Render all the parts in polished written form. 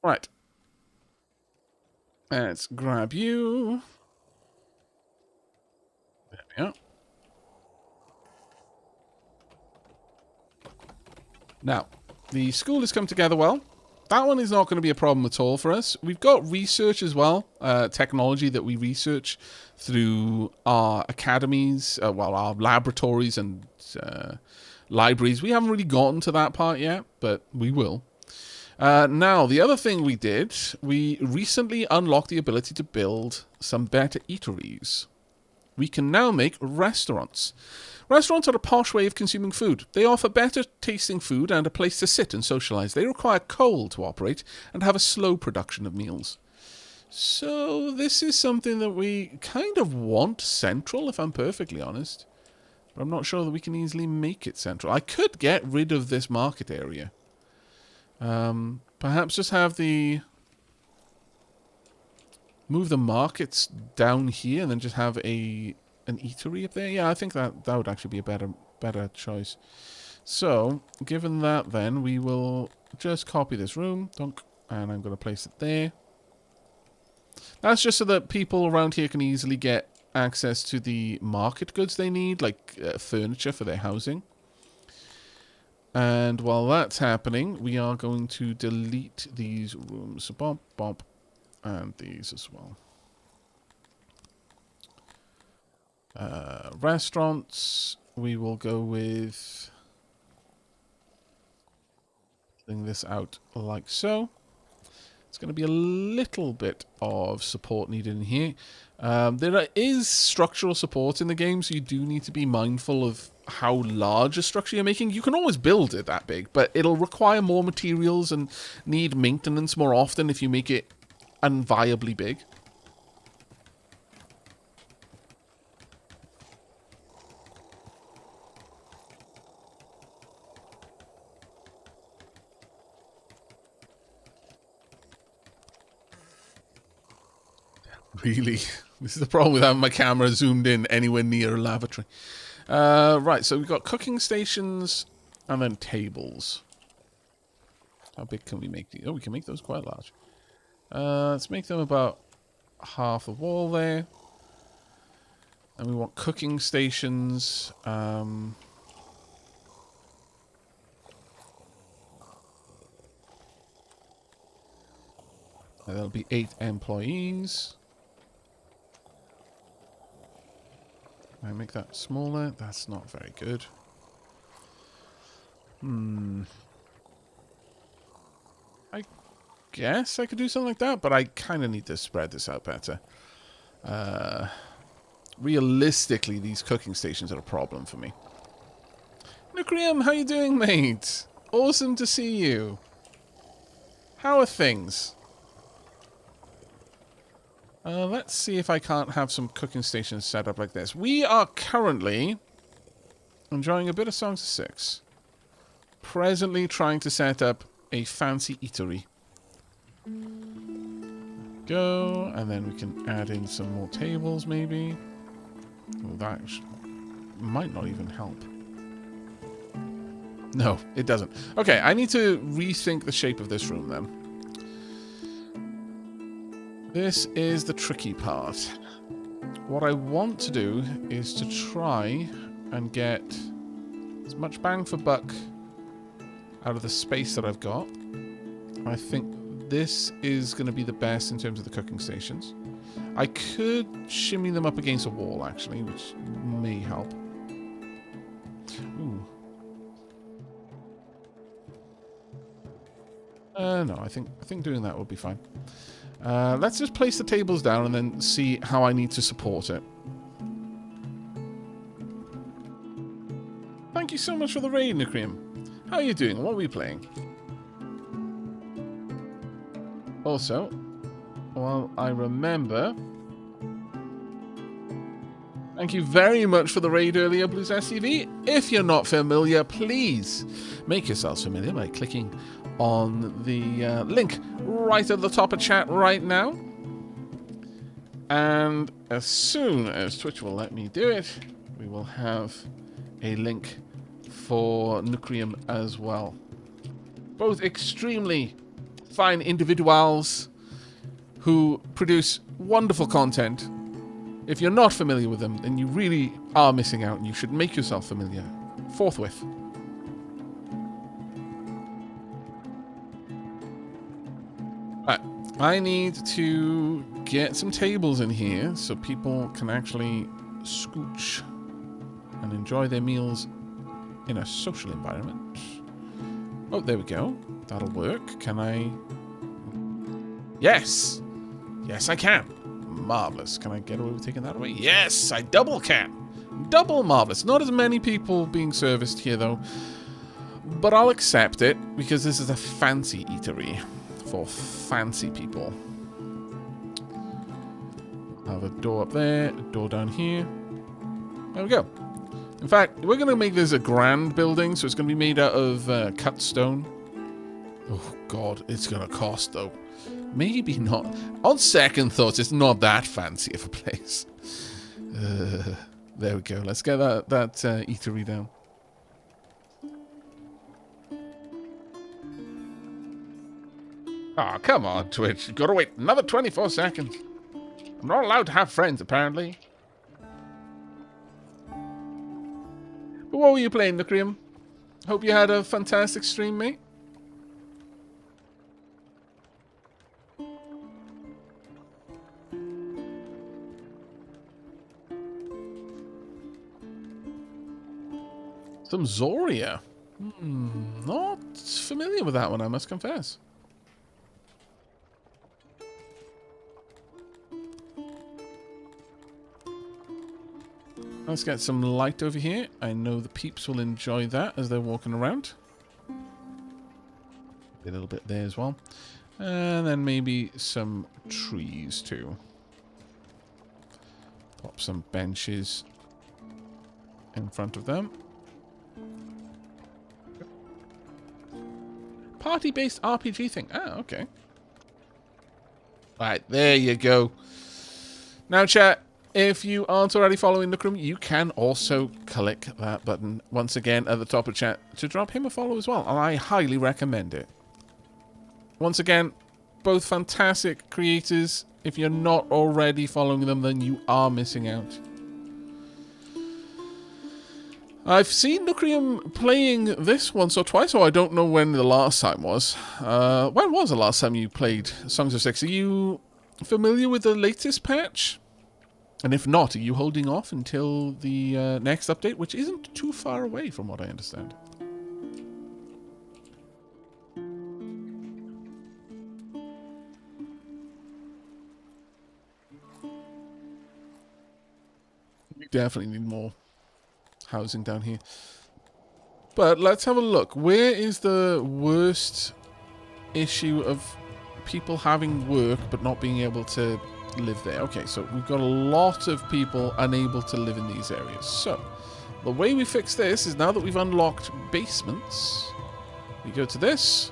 Right. Let's grab you. There we are. Now, the school has come together well. That one is not going to be a problem at all for us. We've got research as well, technology that we research through our academies, our laboratories and libraries. We haven't really gotten to that part yet, but we will. Now, the other thing we did, we recently unlocked the ability to build some better eateries. We can now make restaurants. Restaurants are a posh way of consuming food. They offer better tasting food and a place to sit and socialise. They require coal to operate and have a slow production of meals. So this is something that we kind of want central, if I'm perfectly honest. But I'm not sure that we can easily make it central. I could get rid of this market area. Perhaps just have move the markets down here and then just have an eatery up there. Yeah, I think that would actually be a better choice. So, given that then, we will just copy this room, and I'm going to place it there. That's just so that people around here can easily get access to the market goods they need, like furniture for their housing. And while that's happening, we are going to delete these rooms. So bump, bump, and these as well. Restaurants, we will go with filling this out like so. It's going to be a little bit of support needed in here. There is structural support in the game, so you do need to be mindful of how large a structure you're making. You can always build it that big, but it'll require more materials and need maintenance more often if you make it unviably big. Really? This is the problem with having my camera zoomed in anywhere near a lavatory. Right, so we've got cooking stations and then tables. How big can we make these? Oh, we can make those quite large. Let's make them about half the wall there. And we want cooking stations. There'll be 8 employees. Can I make that smaller? That's not very good. I guess I could do something like that, but I kind of need to spread this out better. Realistically, these cooking stations are a problem for me. Nucleum, how you doing, mate? Awesome to see you. How are things? Let's see if I can't have some cooking stations set up like this. We are currently enjoying a bit of Songs of Syx. Presently trying to set up a fancy eatery. Go, and then we can add in some more tables, maybe. Well, that might not even help. No, it doesn't. Okay, I need to rethink the shape of this room, then. This is the tricky part. What I want to do is to try and get as much bang for buck out of the space that I've got. I think this is going to be the best in terms of the cooking stations. I could shimmy them up against a wall, actually, which may help. Ooh. No, I think doing that will be fine. Let's just place the tables down and then see how I need to support it. Thank you so much for the raid, Nucleum. How are you doing? What are we playing? Also, while I remember, thank you very much for the raid earlier, Blues SCV. If you're not familiar, please make yourselves familiar by clicking on the link right at the top of chat right now. And as soon as Twitch will let me do it, we will have a link for Nucleum as well. Both extremely fine individuals who produce wonderful content. If you're not familiar with them, then you really are missing out, and you should make yourself familiar forthwith. Right, I need to get some tables in here so people can actually scooch and enjoy their meals in a social environment. Oh, there we go. That'll work. Can I... Yes! Yes, I can. Marvelous. Can I get away with taking that away? Yes, I double can. Double marvelous. Not as many people being serviced here, though. But I'll accept it, because this is a fancy eatery for fancy people. I have a door up there, a door down here. There we go. In fact, we're going to make this a grand building, so it's going to be made out of cut stone. Oh, God, it's going to cost, though. Maybe not. On second thoughts, it's not that fancy of a place. There we go. Let's get that eatery down. Oh, come on, Twitch. You've got to wait another 24 seconds. I'm not allowed to have friends, apparently. But what were you playing, Nucrium? Hope you had a fantastic stream, mate. Some Zoria. Not familiar with that one, I must confess. Let's get some light over here. I know the peeps will enjoy that as they're walking around. A little bit there as well. And then maybe some trees too. Pop some benches in front of them. Party-based RPG thing. Ah, okay. Right, there you go. Now, chat, if you aren't already following Nucrium, you can also click that button once again at the top of chat to drop him a follow as well, and I highly recommend it. Once again, both fantastic creators. If you're not already following them, then you are missing out. I've seen Nucrium playing this once or twice, or I don't know when the last time was. When was the last time you played Songs of Syx? Are you familiar with the latest patch? And if not, are you holding off until the next update, which isn't too far away from what I understand? We definitely need more housing down here. But let's have a look. Where is the worst issue of people having work but not being able to live there? Okay, so we've got a lot of people unable to live in these areas. So the way we fix this is now that we've unlocked basements, we go to this,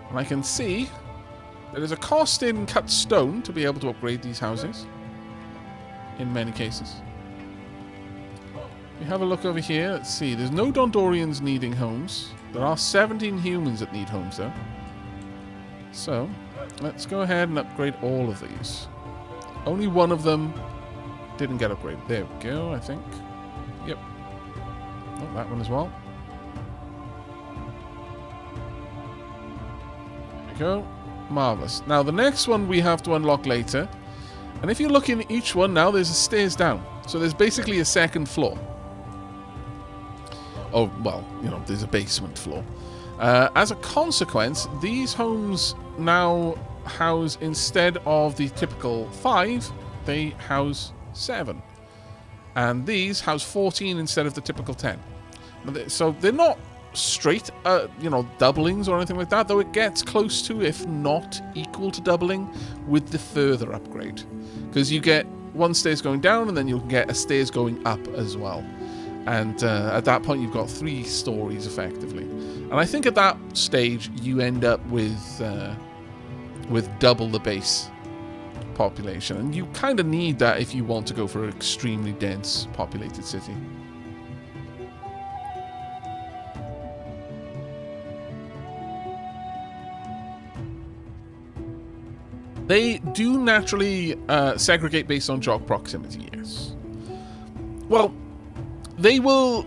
and I can see there is a cost in cut stone to be able to upgrade these houses in many cases. We have a look over here. Let's see. There's no Dondorians needing homes. There are 17 humans that need homes, though. So, let's go ahead and upgrade all of these. Only one of them didn't get upgraded. There we go, I think. Yep. Oh, that one as well. There we go. Marvellous. Now, the next one we have to unlock later. And if you look in each one now, there's a stairs down. So there's basically a second floor. Oh, well, you know, there's a basement floor. As a consequence, these homes now house, instead of the typical 5, they house 7. And these house 14 instead of the typical 10. So they're not straight, you know, doublings or anything like that, though it gets close to, if not equal to doubling, with the further upgrade. Because you get one stairs going down, and then you'll get a stairs going up as well. And at that point, you've got 3 stories, effectively. And I think at that stage, you end up with double the base population. And you kind of need that if you want to go for an extremely dense populated city. They do naturally segregate based on job proximity, yes. Well, they will...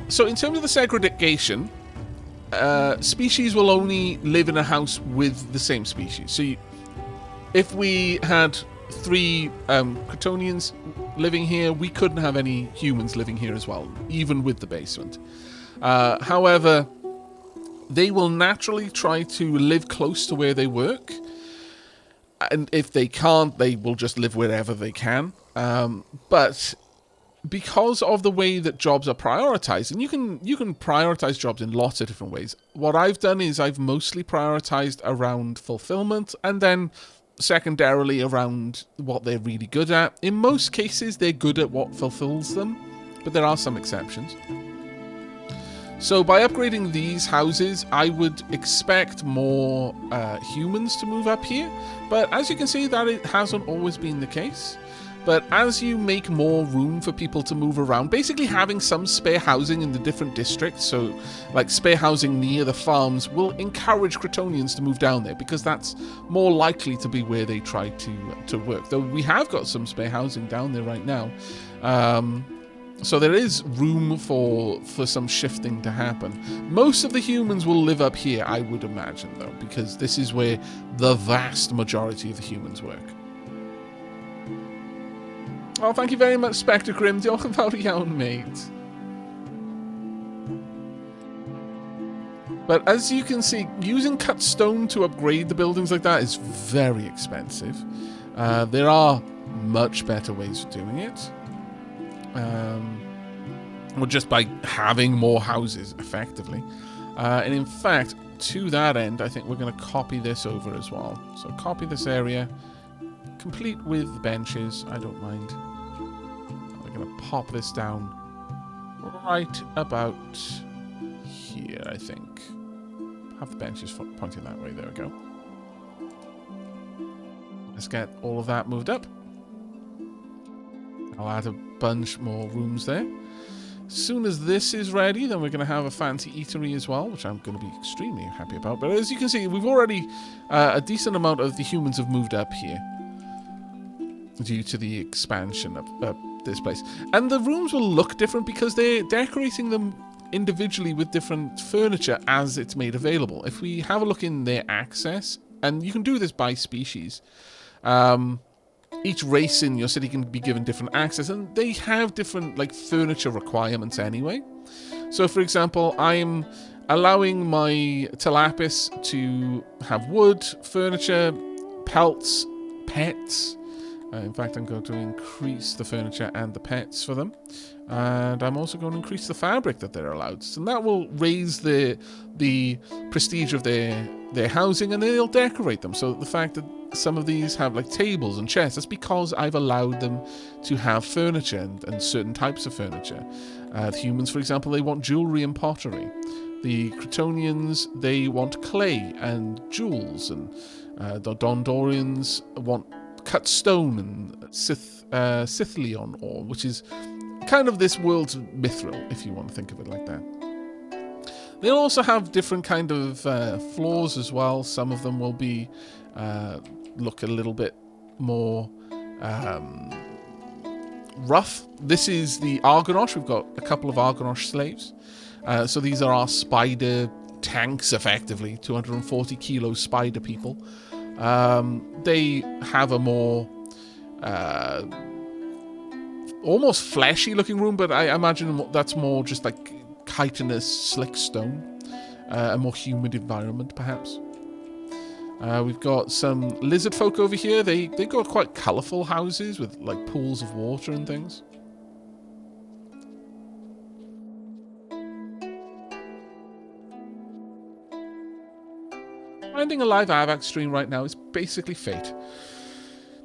So in terms of the segregation, species will only live in a house with the same species. So if we had 3 Kryptonians living here, we couldn't have any humans living here as well, even with the basement. However, they will naturally try to live close to where they work. And if they can't, they will just live wherever they can. But because of the way that jobs are prioritized, and you can prioritize jobs in lots of different ways. What I've done is I've mostly prioritized around fulfillment, and then secondarily around what they're really good at. In most cases, they're good at what fulfills them, but there are some exceptions. So by upgrading these houses, I would expect more humans to move up here. But as you can see, that it hasn't always been the case. But as you make more room for people to move around, basically having some spare housing in the different districts, so like spare housing near the farms, will encourage Kryptonians to move down there, because that's more likely to be where they try to work. Though we have got some spare housing down there right now. So there is room for some shifting to happen. Most of the humans will live up here, I would imagine, though, because this is where the vast majority of the humans work. Oh, thank you very much, Spectre Grim. Diolch yn fawr iawn, mate. But as you can see, using cut stone to upgrade the buildings like that is very expensive. There are much better ways of doing it. Or just by having more houses, effectively. And in fact, to that end, I think we're going to copy this over as well. So copy this area, complete with benches. I don't mind. We're going to pop this down right about here, I think. Have the benches pointing that way. There we go. Let's get all of that moved up. I'll add a bunch more rooms there. As soon as this is ready, then we're going to have a fancy eatery as well, which I'm going to be extremely happy about. But as you can see, we've already a decent amount of the humans have moved up here due to the expansion of this place. And the rooms will look different because they're decorating them individually with different furniture as it's made available. If we have a look in their access, and you can do this by species, each race in your city can be given different access, and they have different furniture requirements anyway. So for example, I'm allowing my Telapis to have wood, furniture, pelts, pets. In fact, I'm going to increase the furniture and the pets for them. And I'm also going to increase the fabric that they're allowed. So that will raise the prestige of their housing, and they'll decorate them. So the fact that some of these have tables and chairs, that's because I've allowed them to have furniture and certain types of furniture. The humans, for example, they want jewelry and pottery. The Kryptonians, they want clay and jewels. And the Dondorians want cut stone and Scythian ore, which is kind of this world's mithril, if you want to think of it like that. They'll also have different kind of floors as well. Some of them will be look a little bit more rough. This is the Argonosh. We've got a couple of Argonosh slaves. So these are our spider tanks, effectively, 240 kilo spider people. They have a more almost fleshy looking room, but I imagine that's more just chitinous slick stone, a more humid environment perhaps. We've got some lizard folk over here. They got quite colourful houses with pools of water and things. Finding a live Aavak stream right now is basically fate.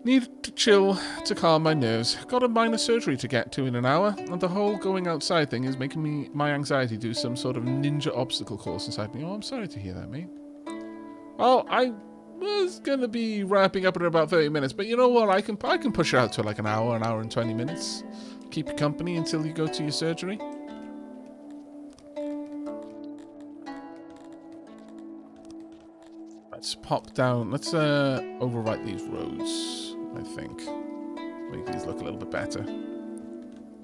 Need to chill to calm my nerves. Got a minor surgery to get to in an hour, and the whole going outside thing is making my anxiety do some sort of ninja obstacle course inside me. Oh, I'm sorry to hear that, mate. Well, I was going to be wrapping up in about 30 minutes, but you know what? I can push it out to an hour and 20 minutes. Keep you company until you go to your surgery. Let's pop down. Let's overwrite these roads, I think. Make these look a little bit better.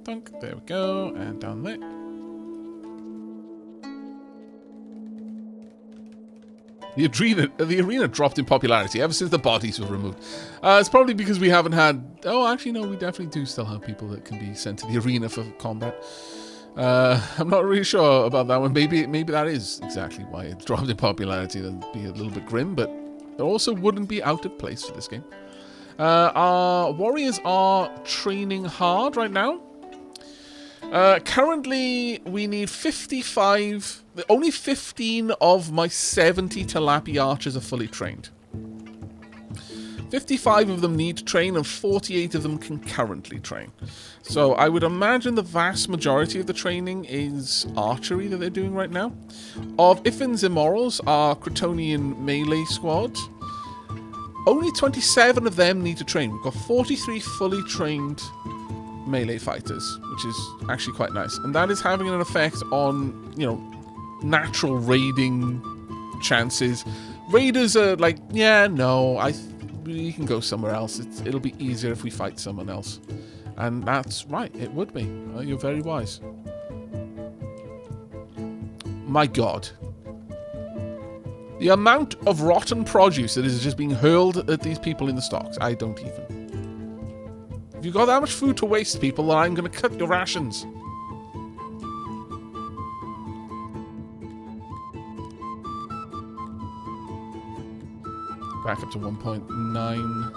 Dunk, there we go, and down there. The arena dropped in popularity ever since the bodies were removed. It's probably because we haven't had... Oh, actually, no, we definitely do still have people that can be sent to the arena for combat. I'm not really sure about that one. Maybe that is exactly why it dropped in popularity. That'd be a little bit grim, but it also wouldn't be out of place for this game. Our warriors are training hard right now. Currently, we need 55... Only 15 of my 70 Tilapia archers are fully trained. 55 of them need to train, and 48 of them can currently train. So I would imagine the vast majority of the training is archery that they're doing right now. Of Iffin's Immorals, our Crotonian melee squad, only 27 of them need to train. We've got 43 fully trained melee fighters, which is actually quite nice. And that is having an effect on, you know, natural raiding chances. Raiders are like, yeah, no, we can go somewhere else. It'll be easier if we fight someone else. And that's right, it would be. You're very wise. My God. The amount of rotten produce that is just being hurled at these people in the stocks, I don't even. If you've got that much food to waste, people, then I'm going to cut your rations. Back up to 1.9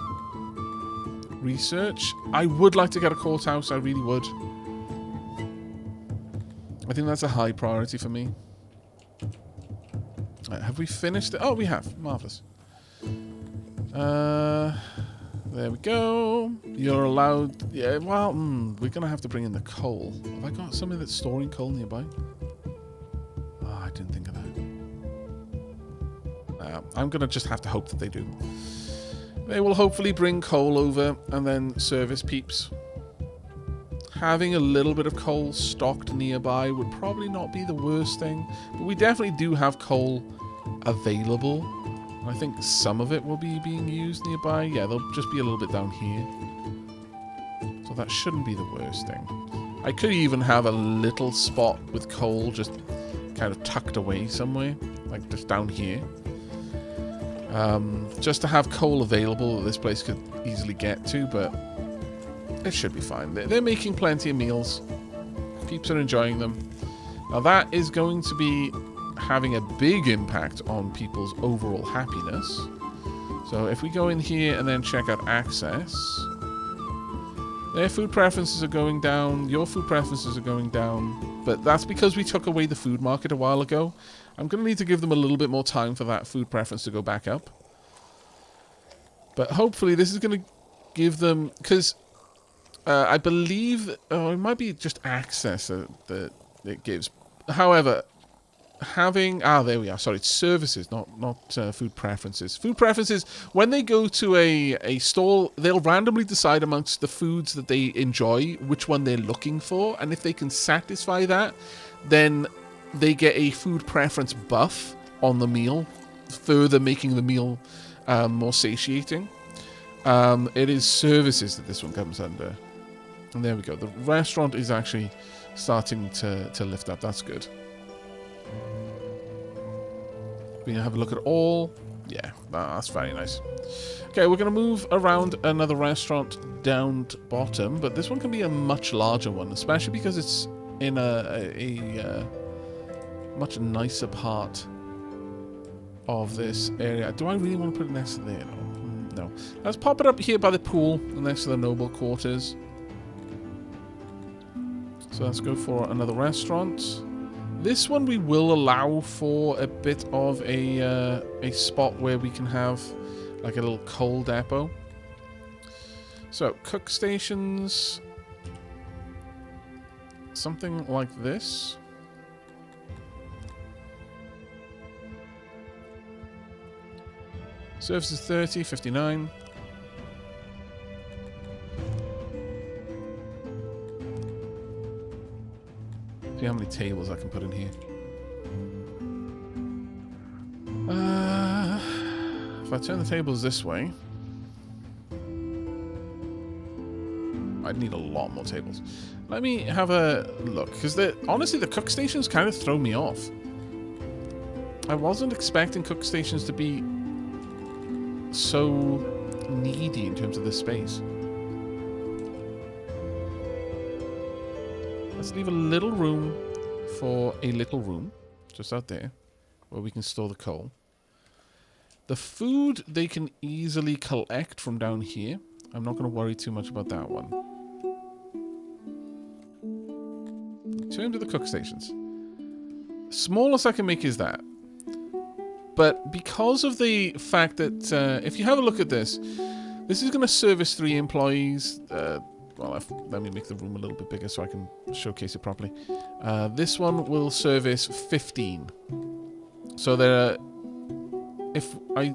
research. I would like to get a courthouse, I really would. I think that's a high priority for me. Have we finished it? Oh, we have. Marvellous. There we go. You're allowed... Yeah, well, we're going to have to bring in the coal. Have I got something that's storing coal nearby? Oh, I didn't think of that. I'm going to just have to hope that they do. They will hopefully bring coal over and then service peeps. Having a little bit of coal stocked nearby would probably not be the worst thing. But we definitely do have coal available. I think some of it will be being used nearby. Yeah, they'll just be a little bit down here. So that shouldn't be the worst thing. I could even have a little spot with coal just kind of tucked away somewhere. Like just down here. Just to have coal available that this place could easily get to, but it should be fine. They're making plenty of meals. Peeps are enjoying them. Now that is going to be having a big impact on people's overall happiness. So if we go in here and then check out access, their food preferences are going down, your food preferences are going down, but that's because we took away the food market a while ago. I'm going to need to give them a little bit more time for that food preference to go back up. But hopefully this is going to give them... Because I believe... it might be just access that it gives. However, having... there we are. Sorry, it's services, not food preferences. Food preferences, when they go to a stall, they'll randomly decide amongst the foods that they enjoy which one they're looking for. And if they can satisfy that, then... they get a food preference buff on the meal, further making the meal more satiating. It is services that this one comes under. And there we go. The restaurant is actually starting to lift up. That's good. We have a look at all. Yeah, that's very nice. Okay, we're going to move around another restaurant down to bottom, but this one can be a much larger one, especially because it's in a much nicer part of this area. Do I really want to put it next to there? No. Let's pop it up here by the pool, next to the noble quarters. So let's go for another restaurant. This one we will allow for a bit of a spot where we can have like a little coal depot. So cook stations, something like this. Services 30, 59. See how many tables I can put in here. If I turn the tables this way, I'd need a lot more tables. Let me have a look, because honestly, the cook stations kind of throw me off. I wasn't expecting cook stations to be so needy in terms of the space. Let's leave a little room for a little room, just out there, where we can store the coal. The food they can easily collect from down here. I'm not going to worry too much about that one. In terms of the cook stations, smallest I can make is that. But because of the fact that, if you have a look at this, this is going to service 3 employees. Well, let me make the room a little bit bigger so I can showcase it properly. This one will service 15. So there are, if I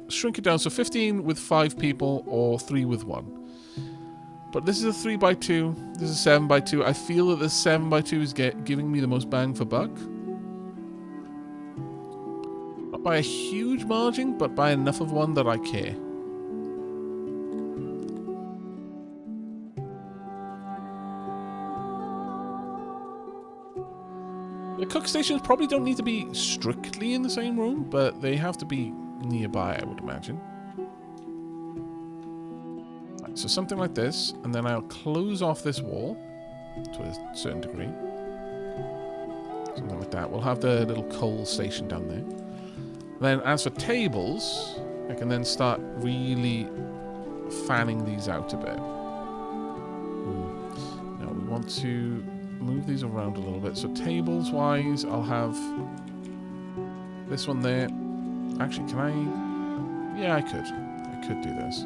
shrink it down, so 15 with 5 people or 3 with 1. But this is a 3x2. This is a 7x2. I feel that this 7x2 is giving me the most bang for buck. Not by a huge margin, but by enough of one that I care. The cook stations probably don't need to be strictly in the same room, but they have to be nearby, I would imagine. Right, so something like this, and then I'll close off this wall to a certain degree. Something like that. We'll have the little coal station down there. Then as for tables, I can then start really fanning these out a bit. Now we want to move these around a little bit. So tables wise, I'll have this one there. Actually, can I? Yeah, I could do this.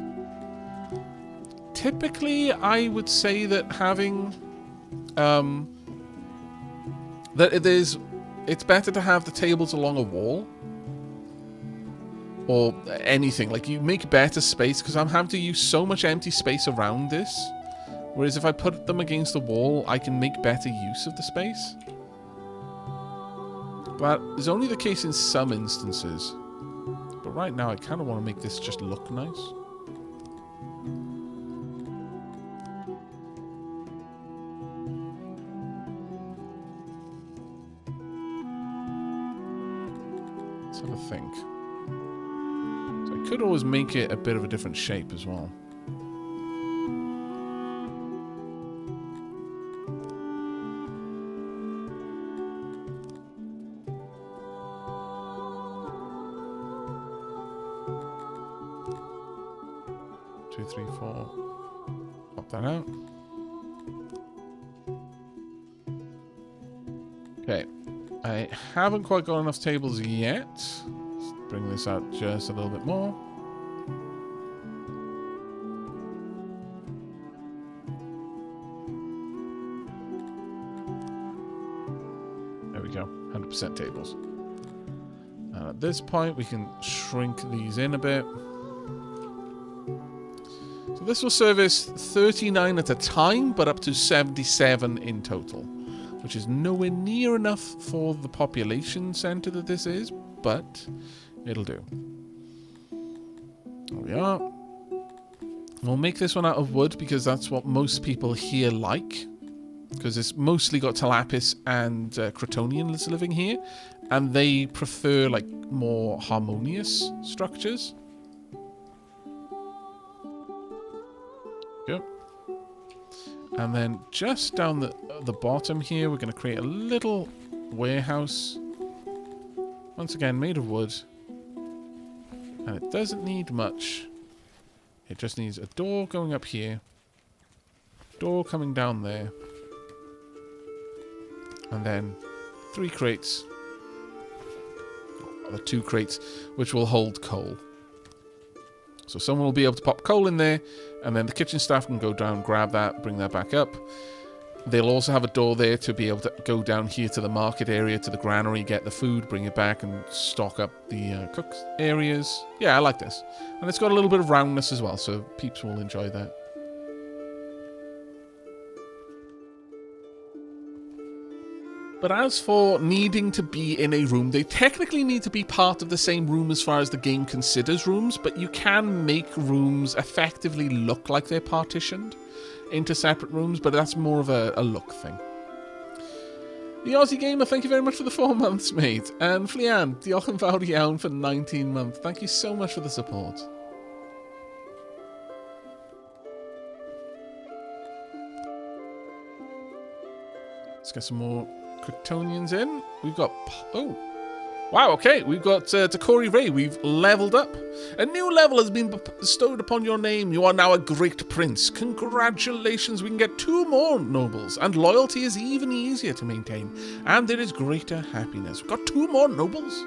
Typically, I would say that having it's better to have the tables along a wall or anything. Like, you make better space, because I'm having to use so much empty space around this. Whereas if I put them against the wall, I can make better use of the space. But it's only the case in some instances. But right now, I kind of want to make this just look nice. Let's have a think. So I could always make it a bit of a different shape as well. Pop that out. Okay. I haven't quite got enough tables yet. Let's bring this out just a little bit more. There we go. 100% tables. At this point, we can shrink these in a bit. So this will service 39 at a time, but up to 77 in total, which is nowhere near enough for the population center that this is, but it'll do. There we are. We'll make this one out of wood because that's what most people here like, because it's mostly got Tilapis and Crotonians living here, and they prefer like more harmonious structures. Yep. And then just down the bottom here, we're going to create a little warehouse. Once again, made of wood. And it doesn't need much. It just needs a door going up here. Door coming down there. And then 3 crates. Or 2 crates, which will hold coal. So someone will be able to pop coal in there, and then the kitchen staff can go down, grab that, bring that back up. They'll also have a door there to be able to go down here to the market area, to the granary, get the food, bring it back, and stock up the cook areas. Yeah, I like this. And it's got a little bit of roundness as well, so peeps will enjoy that. But as for needing to be in a room, they technically need to be part of the same room as far as the game considers rooms, but you can make rooms effectively look like they're partitioned into separate rooms, but that's more of a look thing. The Aussie Gamer, thank you very much for the 4 months, mate. And Flean, diolch yn fawr iawn for 19 months. Thank you so much for the support. Let's get some more Kryptonians in. We've got... Oh. Wow, okay. We've got Takori Ray. We've leveled up. A new level has been bestowed upon your name. You are now a great prince. Congratulations. We can get 2 more nobles. And loyalty is even easier to maintain. And there is greater happiness. We've got 2 more nobles.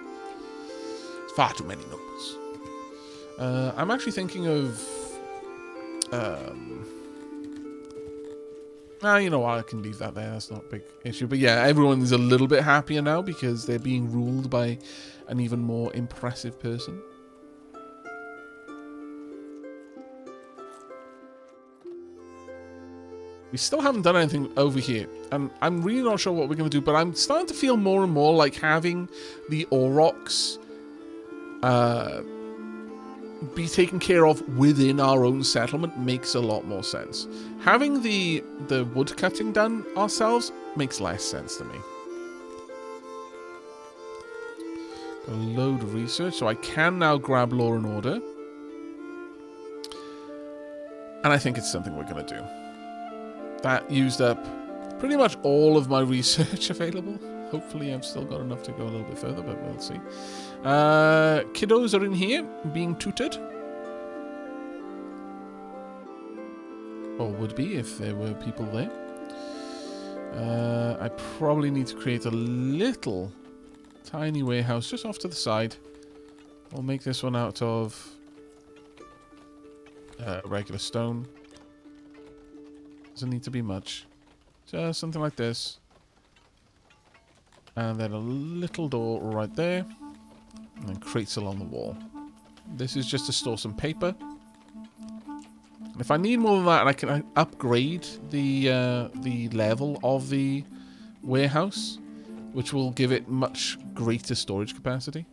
It's far too many nobles. I'm actually thinking of... you know what, I can leave that there, that's not a big issue. But yeah, everyone is a little bit happier now because they're being ruled by an even more impressive person. We still haven't done anything over here, and I'm really not sure what we're going to do, but I'm starting to feel more and more like having the Aurochs be taken care of within our own settlement makes a lot more sense. Having the wood cutting done ourselves makes less sense to me. Got a load of research, so I can now grab Law and Order. And I think it's something we're going to do. That used up pretty much all of my research available. Hopefully I've still got enough to go a little bit further, but we'll see. Kiddos are in here, being tutored. Or would be if there were people there. I probably need to create a little tiny warehouse just off to the side. I'll make this one out of regular stone. Doesn't need to be much. Just something like this. And then a little door right there. And then crates along the wall. This is just to store some paper. If I need more than that, I can upgrade the level of the warehouse, which will give it much greater storage capacity.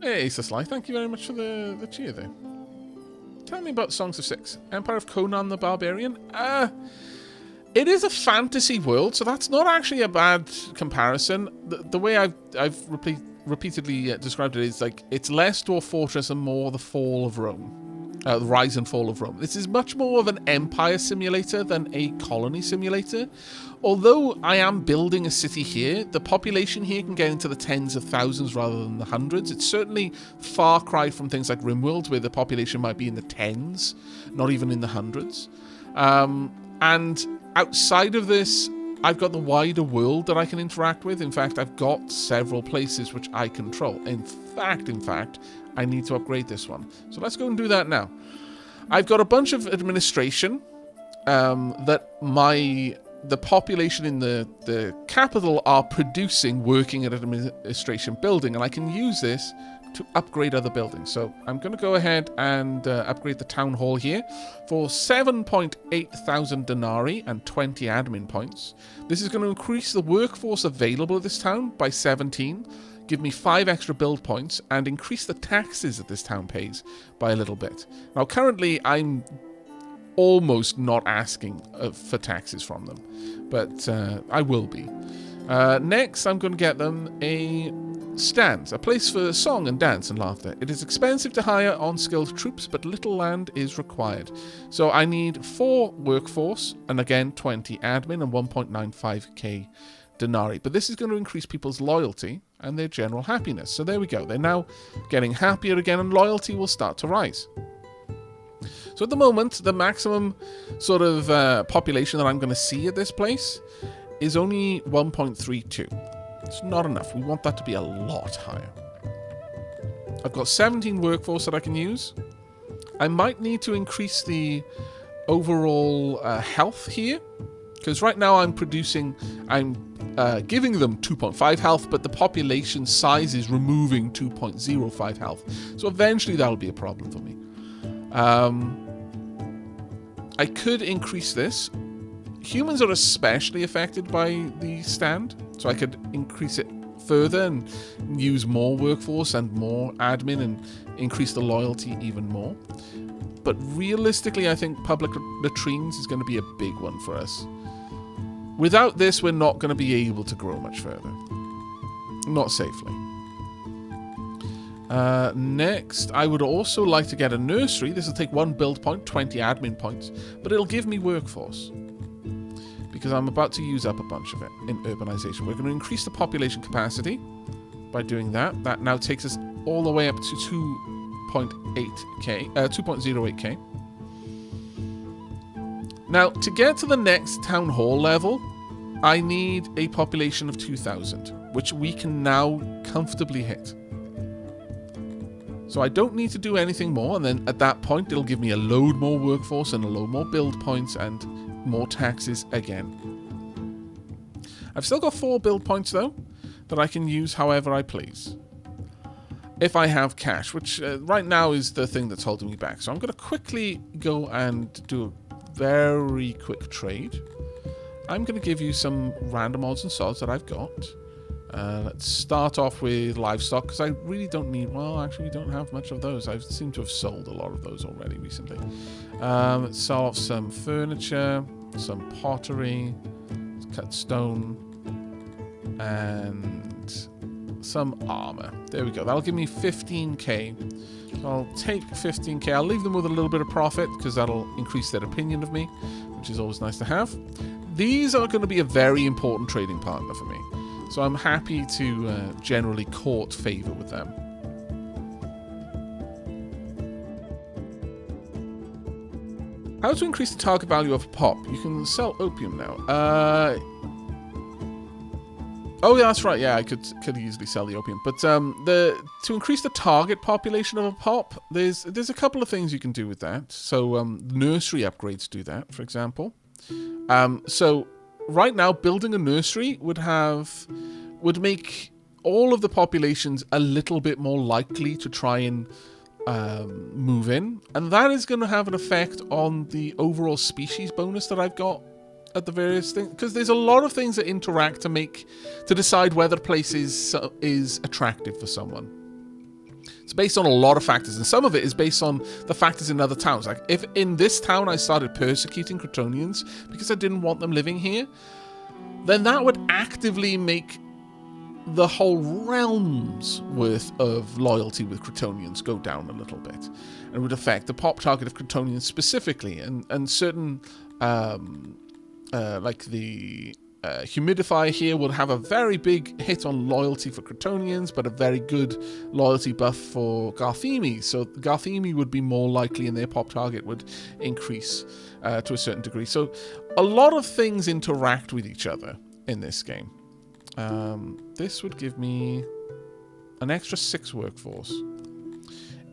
Hey, Sly, thank you very much for the cheer there. Tell me about Songs of Syx. Empire of Conan the Barbarian? It is a fantasy world, so that's not actually a bad comparison. The way I've repeatedly described it is like it's less Dwarf Fortress and more the Fall of Rome. The Rise and Fall of Rome. This is much more of an empire simulator than a colony simulator. Although I am building a city here, the population here can get into the tens of thousands rather than the hundreds. It's certainly far cry from things like RimWorld, where the population might be in the tens, not even in the hundreds. And outside of this, I've got the wider world that I can interact with. In fact, I've got several places which I control. In fact, I need to upgrade this one. So let's go and do that now. I've got a bunch of administration that the population in the capital are producing, working at an administration building, and I can use this to upgrade other buildings. So I'm going to go ahead and upgrade the town hall here for 7,800 denarii and 20 admin points. This is going to increase the workforce available at this town by 17, give me 5 extra build points, and increase the taxes that this town pays by a little bit. Now currently I'm almost not asking for taxes from them, but I will be. Next, I'm going to get them a stand, a place for song and dance and laughter. It is expensive to hire unskilled troops, but little land is required. So I need 4 workforce, and again 20 admin and 1.95k denarii. But this is going to increase people's loyalty and their general happiness. So there we go. They're now getting happier again, and loyalty will start to rise. So at the moment, the maximum sort of population that I'm going to see at this place is only 1.32. It's not enough. We want that to be a lot higher. I've got 17 workforce that I can use. I might need to increase the overall health here, because right now I'm giving them 2.5 health, but the population size is removing 2.05 health. So eventually that'll be a problem for me. I could increase this. Humans are especially affected by the stand, so I could increase it further and use more workforce and more admin and increase the loyalty even more. But realistically, I think public latrines is going to be a big one for us. Without this, we're not going to be able to grow much further. Not safely. Next, I would also like to get a nursery. This will take 1 build point, 20 admin points, but it'll give me workforce, because I'm about to use up a bunch of it in urbanization. We're going to increase the population capacity by doing that. That now takes us all the way up to 2.08k. Now, to get to the next town hall level, I need a population of 2,000, which we can now comfortably hit. So I don't need to do anything more, and then at that point it'll give me a load more workforce and a load more build points and more taxes again. I've still got 4 build points though that I can use however I please, if I have cash, which right now is the thing that's holding me back. So I'm going to quickly go and do a very quick trade. I'm going to give you some random odds and sods that I've got. Let's start off with livestock, because I really don't need... Well, actually, we don't have much of those. I seem to have sold a lot of those already recently. Let's sell off some furniture, some pottery, cut stone, and some armor. There we go. That'll give me 15k. So I'll take 15k. I'll leave them with a little bit of profit, because that'll increase their opinion of me, which is always nice to have. These are going to be a very important trading partner for me. So I'm happy to generally court favor with them. How to increase the target value of a pop? You can sell opium now. Oh yeah, that's right. Yeah, I could easily sell the opium. But to increase the target population of a pop, there's a couple of things you can do with that. So nursery upgrades do that, for example. So right now, building a nursery would make all of the populations a little bit more likely to try and move in, and that is going to have an effect on the overall species bonus that I've got at the various things, because there's a lot of things that interact to decide whether a place is attractive for someone. It's based on a lot of factors, and some of it is based on the factors in other towns. Like, if in this town I started persecuting Crotonians because I didn't want them living here, then that would actively make the whole realm's worth of loyalty with Crotonians go down a little bit. And it would affect the pop target of Crotonians specifically, and certain, like the... humidifier here will have a very big hit on loyalty for Crotonians, but a very good loyalty buff for Garthemi. So Garthemi would be more likely, and their pop target would increase to a certain degree. So a lot of things interact with each other in this game. This would give me an extra 6 workforce.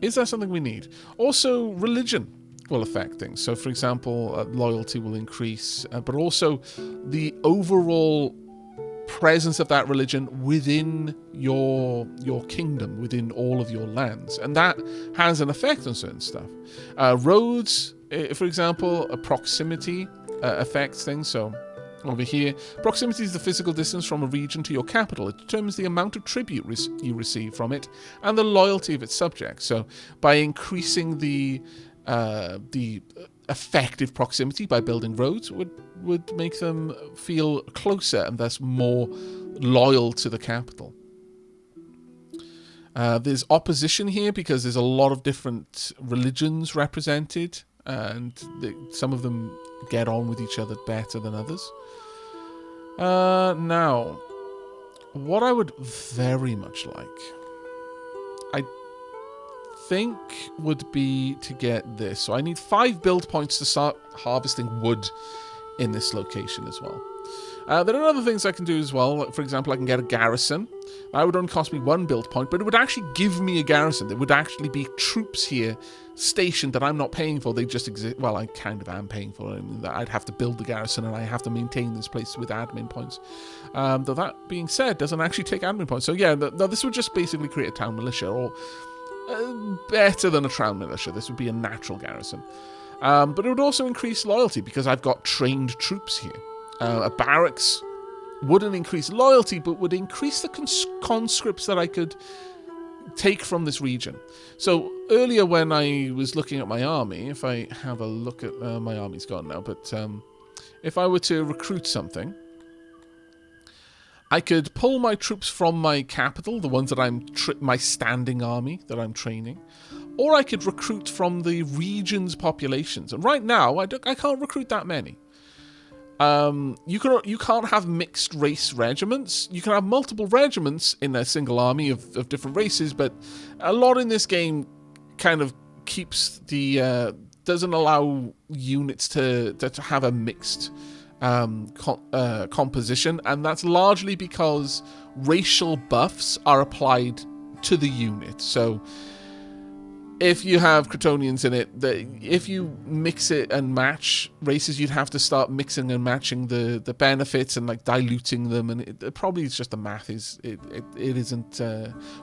Is that something we need? Also, religion will affect things. So, for example, loyalty will increase, but also the overall presence of that religion within your kingdom, within all of your lands, and that has an effect on certain stuff. Roads, for example, proximity affects things. So, over here, proximity is the physical distance from a region to your capital. It determines the amount of tribute you receive from it and the loyalty of its subjects. So, by increasing the effective proximity by building roads would make them feel closer and thus more loyal to the capital. There's opposition here because there's a lot of different religions represented, and some of them get on with each other better than others. Now, what I would very much like, I think, would be to get this. So I need 5 build points to start harvesting wood in this location as well. There are other things I can do as well. Like, for example, I can get a garrison. That would only cost me 1 build point, but it would actually give me a garrison. There would actually be troops here stationed that I'm not paying for. They just exist. Well, I kind of am paying for it. I'd have to build the garrison, and I have to maintain this place with admin points. Though that being said, doesn't actually take admin points. So yeah, no, this would just basically create a town militia, or better than a Crown Militia. This would be a natural garrison. But it would also increase loyalty because I've got trained troops here. A barracks wouldn't increase loyalty, but would increase the conscripts that I could take from this region. So earlier when I was looking at my army, if I have a look at... my army's gone now, but if I were to recruit something, I could pull my troops from my capital, the ones that my standing army that I'm training, or I could recruit from the region's populations. And right now, I can't recruit that many. You can't have mixed race regiments. You can have multiple regiments in a single army of different races, but a lot in this game kind of keeps the doesn't allow units to have a mixed composition, and that's largely because racial buffs are applied to the unit. So if you have Cretonians in it, if you mix it and match races, you'd have to start mixing and matching the benefits and like diluting them, and it probably it's just the math it isn't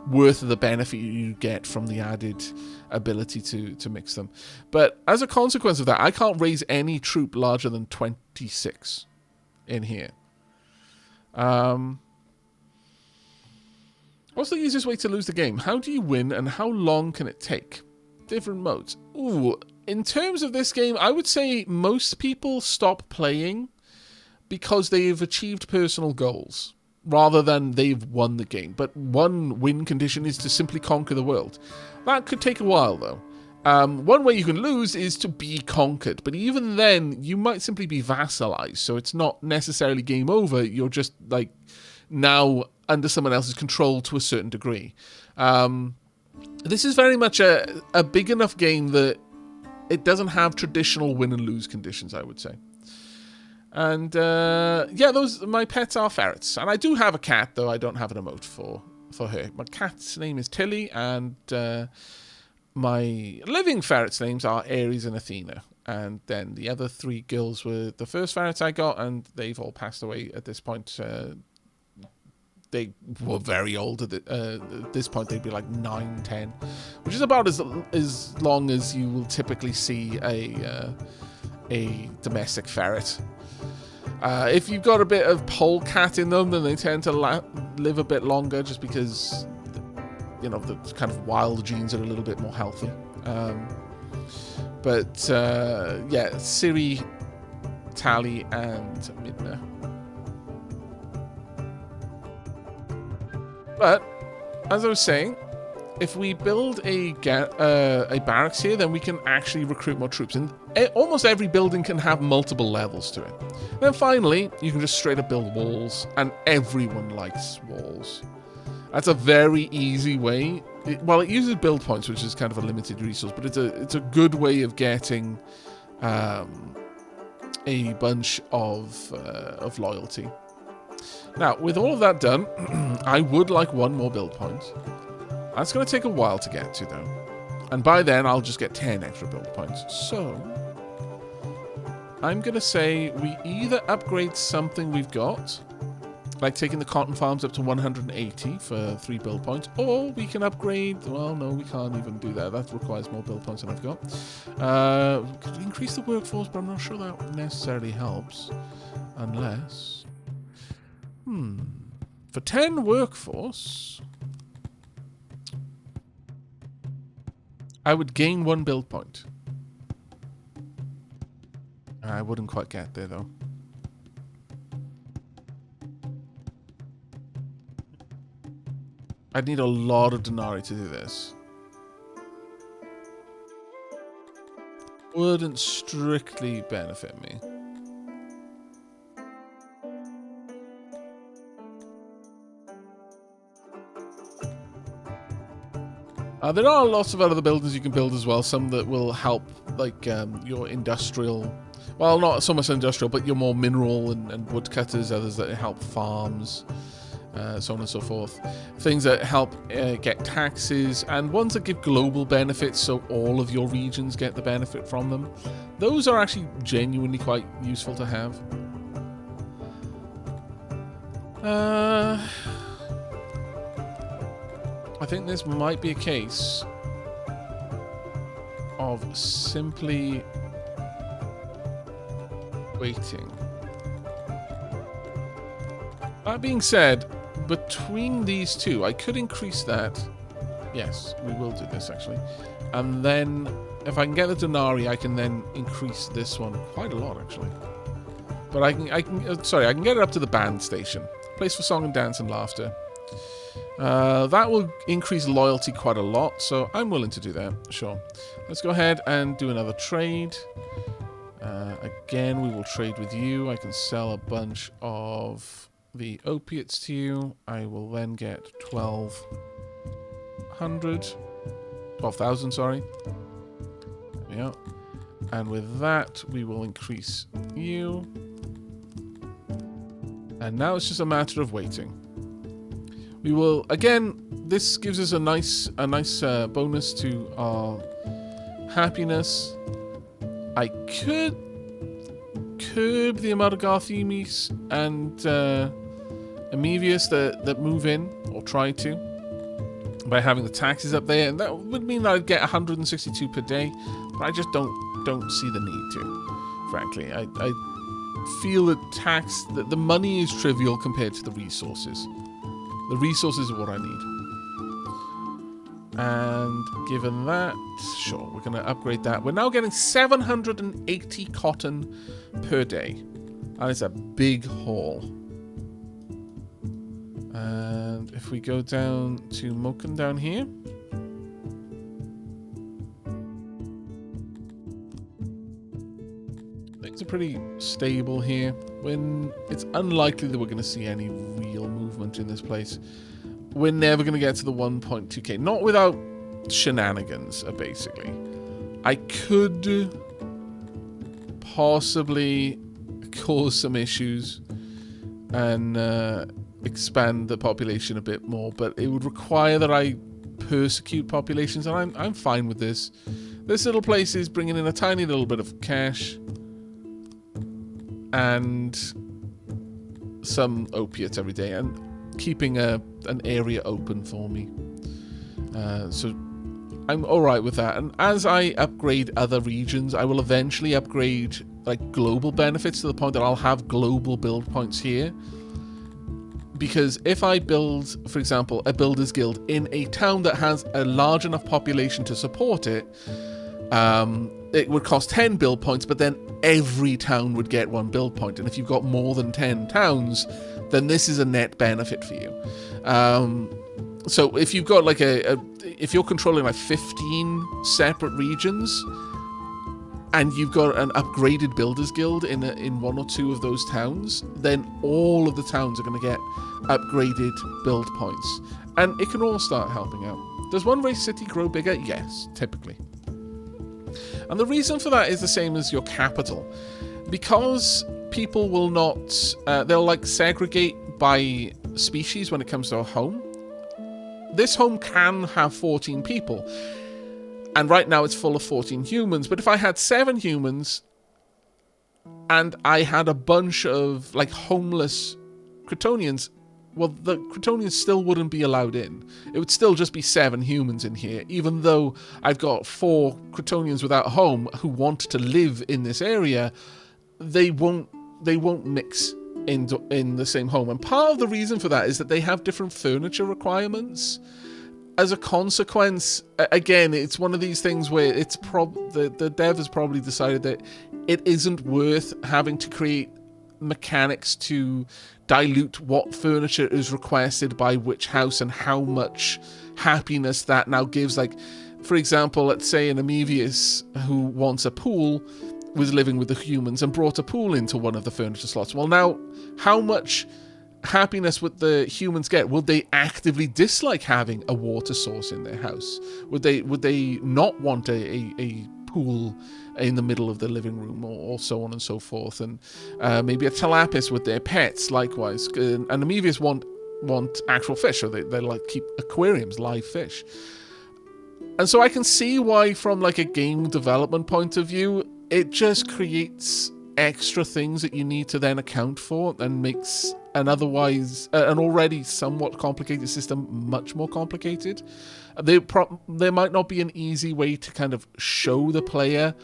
worth the benefit you get from the added ability to mix them. But as a consequence of that, I can't raise any troop larger than 26 in here. What's the easiest way to lose the game? How do you win, and how long can it take? Different modes. Ooh, in terms of this game, I would say most people stop playing because they've achieved personal goals rather than they've won the game. But one win condition is to simply conquer the world. That could take a while, though. One way you can lose is to be conquered, but even then, you might simply be vassalized, so it's not necessarily game over. You're just, like, now under someone else's control to a certain degree. This is very much a big enough game that it doesn't have traditional win and lose conditions, I would say. And yeah, my pets are ferrets. And I do have a cat, though I don't have an emote for her. My cat's name is Tilly, and my living ferrets' names are Aries and Athena. And then the other 3 girls were the first ferrets I got, and they've all passed away at this point. They were very old at this point. They'd be like 9, 10, which is about as long as you will typically see a domestic ferret. If you've got a bit of polecat in them, then they tend to live a bit longer, just because the kind of wild genes are a little bit more healthy. But yeah, Siri, Tally, and Midna. But, as I was saying, if we build a barracks here, then we can actually recruit more troops. And almost every building can have multiple levels to it. Then finally, you can just straight up build walls, and everyone likes walls. That's a very easy way. It uses build points, which is kind of a limited resource, but it's a good way of getting a bunch of loyalty. Now, with all of that done, I would like one more build point. That's going to take a while to get to, though. And by then, I'll just get 10 extra build points. So, I'm going to say we either upgrade something we've got, like taking the cotton farms up to 180 for 3 build points, or we can upgrade... Well, no, we can't even do that. That requires more build points than I've got. Could increase the workforce, but I'm not sure that necessarily helps. Unless... For 10 workforce, I would gain 1 build point. I wouldn't quite get there, though. I'd need a lot of denarii to do this. Wouldn't strictly benefit me. There are lots of other buildings you can build as well. Some that will help, like your industrial... Well, not so much industrial, but your more mineral and woodcutters. Others that help farms, so on and so forth. Things that help get taxes, and ones that give global benefits, so all of your regions get the benefit from them. Those are actually genuinely quite useful to have. I think this might be a case of simply waiting. That being said, between these two, I could increase that. Yes, we will do this actually. And then if I can get the denarii, I can then increase this one quite a lot actually. But I can get it up to the band station. Place for song and dance and laughter. That will increase loyalty quite a lot, so I'm willing to do that, sure. Let's go ahead and do another trade. Again, we will trade with you. I can sell a bunch of the opiates to you. I will then get 12,000, sorry. There we go. And with that, we will increase you. And now it's just a matter of waiting. We will, again, this gives us a nice bonus to our happiness. I could curb the amount of Garthemis and Amevius that move in, or try to, by having the taxes up there, and that would mean that I'd get 162 per day, but I just don't see the need to, frankly. I feel that the money is trivial compared to the resources. The resources are what I need. And given that, sure, we're going to upgrade that. We're now getting 780 cotton per day. That is a big haul. And if we go down to Moken down here. Things are pretty stable here. It's unlikely that we're going to see any real movement in this place. We're never going to get to the 1.2k. Not without shenanigans, basically. I could possibly cause some issues and expand the population a bit more, but it would require that I persecute populations, and I'm fine with this. This little place is bringing in a tiny little bit of cash and some opiates every day, and keeping an area open for me. So I'm alright with that. And as I upgrade other regions, I will eventually upgrade like global benefits to the point that I'll have global build points here. Because if I build, for example, a builders guild in a town that has a large enough population to support it, it would cost 10 build points, but then every town would get 1 build point. And if you've got more than 10 towns, then this is a net benefit for you. So if you've got like if you're controlling like 15 separate regions, and you've got an upgraded builders guild in 1 or 2 of those towns, then all of the towns are going to get upgraded build points. And it can all start helping out. Does one race city grow bigger? Yes, typically. And the reason for that is the same as your capital. Because people will not, they'll like segregate by species when it comes to a home. This home can have 14 people. And right now it's full of 14 humans. But if I had 7 humans and I had a bunch of like homeless Cretonians, well, the Cretonians still wouldn't be allowed in. It would still just be 7 humans in here, even though I've got 4 Cretonians without a home who want to live in this area. They won't mix in the same home. And part of the reason for that is that they have different furniture requirements. As a consequence, again, it's one of these things where it's the dev has probably decided that it isn't worth having to create mechanics to dilute what furniture is requested by which house and how much happiness that now gives. Like, for example, let's say an Amevius who wants a pool was living with the humans and brought a pool into one of the furniture slots. Well, now, how much happiness would the humans get? Would they actively dislike having a water source in their house? Would they not want a pool in the middle of the living room, or so on and so forth? And maybe a tilapis with their pets, likewise. And Amevius want actual fish, so they like keep aquariums, live fish. And so I can see why, from like a game development point of view, it just creates extra things that you need to then account for, and makes an otherwise an already somewhat complicated system much more complicated. There might not be an easy way to kind of show the player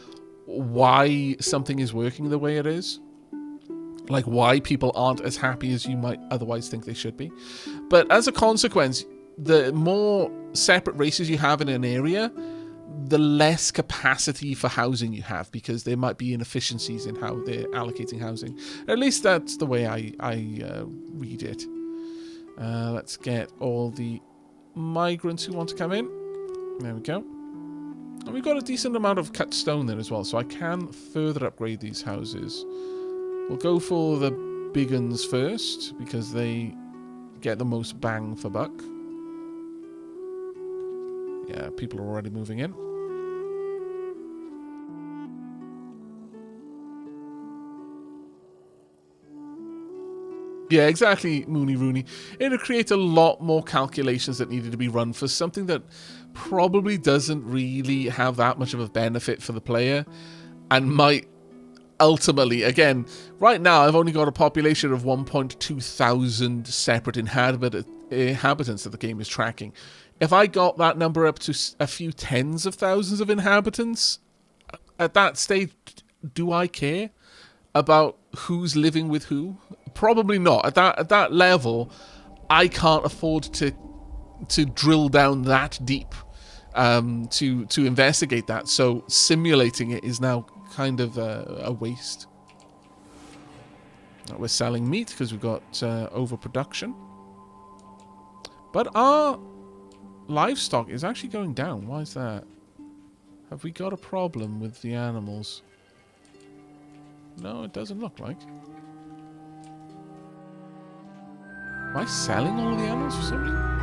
why something is working the way it is, like why people aren't as happy as you might otherwise think they should be. But as a consequence, the more separate races you have in an area, the less capacity for housing you have, because there might be inefficiencies in how they're allocating housing. At least that's the way I read it. Let's get all the migrants who want to come in. There we go. And we've got a decent amount of cut stone there as well, so I can further upgrade these houses. We'll go for the big uns first, because they get the most bang for buck. Yeah, people are already moving in. Yeah, exactly, Mooney Rooney. It'll create a lot more calculations that needed to be run for something that probably doesn't really have that much of a benefit for the player, and might ultimately, again, right now I've only got a population of 1.2 thousand separate inhabitants that the game is tracking. If I got that number up to a few tens of thousands of inhabitants, at that stage, do I care about who's living with who? Probably not. At that level, I can't afford to drill down that deep to investigate that. So simulating it is now kind of a waste. We're selling meat because we've got overproduction, but our livestock is actually going down. Why is that? Have we got a problem with the animals? No, it doesn't look like. Am I selling all of the animals for some reason?